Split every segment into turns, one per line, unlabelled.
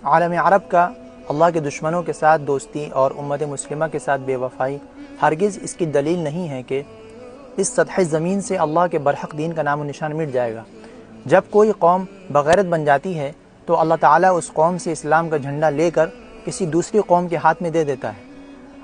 عالم عرب کا اللہ کے دشمنوں کے ساتھ دوستی اور امت مسلمہ کے ساتھ بے وفائی ہرگز اس کی دلیل نہیں ہے کہ اس سطح زمین سے اللہ کے برحق دین کا نام و نشان مٹ جائے گا۔ جب کوئی قوم بغیرت بن جاتی ہے تو اللہ تعالیٰ اس قوم سے اسلام کا جھنڈا لے کر کسی دوسری قوم کے ہاتھ میں دے دیتا ہے۔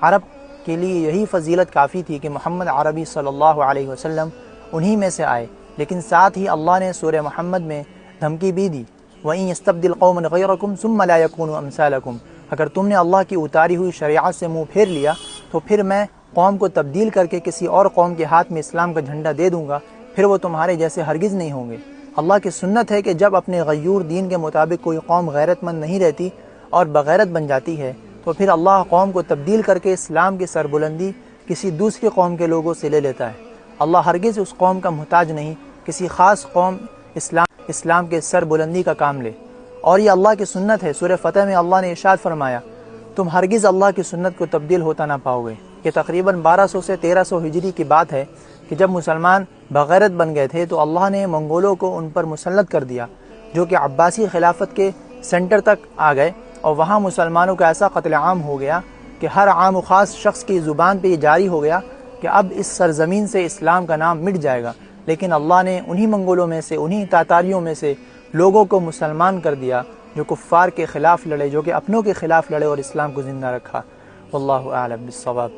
عرب کے لیے یہی فضیلت کافی تھی کہ محمد عربی صلی اللہ علیہ وسلم انہی میں سے آئے، لیکن ساتھ ہی اللہ نے سورہ محمد میں دھمکی بھی دی، وَإِن يَسْتَبْدِلْ قَوْمًا غَيْرَكُمْ ثُمَّ لَا يَكُونُوا أَمْثَالَكُمْ، اگر تم نے اللہ کی اتاری ہوئی شریعت سے منہ پھیر لیا تو پھر میں قوم کو تبدیل کر کے کسی اور قوم کے ہاتھ میں اسلام کا جھنڈا دے دوں گا، پھر وہ تمہارے جیسے ہرگز نہیں ہوں گے۔ اللہ کی سنت ہے کہ جب اپنے غیور دین کے مطابق کوئی قوم غیرت مند نہیں رہتی اور بغیرت بن جاتی ہے تو پھر اللہ قوم کو تبدیل کر کے اسلام کی سربلندی کسی دوسری قوم کے لوگوں سے لے لیتا ہے۔ اللہ ہرگز اس قوم کا محتاج نہیں کسی خاص قوم اسلام کے سربلندی کا کام لے، اور یہ اللہ کی سنت ہے۔ سورہ فتح میں اللہ نے ارشاد فرمایا، تم ہرگز اللہ کی سنت کو تبدیل ہوتا نہ پاؤ گے۔ یہ تقریباً 1200 سے 1300 ہجری کی بات ہے کہ جب مسلمان بغیرت بن گئے تھے تو اللہ نے منگولوں کو ان پر مسلط کر دیا، جو کہ عباسی خلافت کے سینٹر تک آ گئے، اور وہاں مسلمانوں کا ایسا قتل عام ہو گیا کہ ہر عام و خاص شخص کی زبان پہ یہ جاری ہو گیا کہ اب اس سرزمین سے اسلام کا نام مٹ جائے گا، لیکن اللہ نے انہی منگولوں میں سے، انہی تاتاریوں میں سے لوگوں کو مسلمان کر دیا جو کفار کے خلاف لڑے، جو کہ اپنوں کے خلاف لڑے اور اسلام کو زندہ رکھا۔ واللہ اعلم بالصواب۔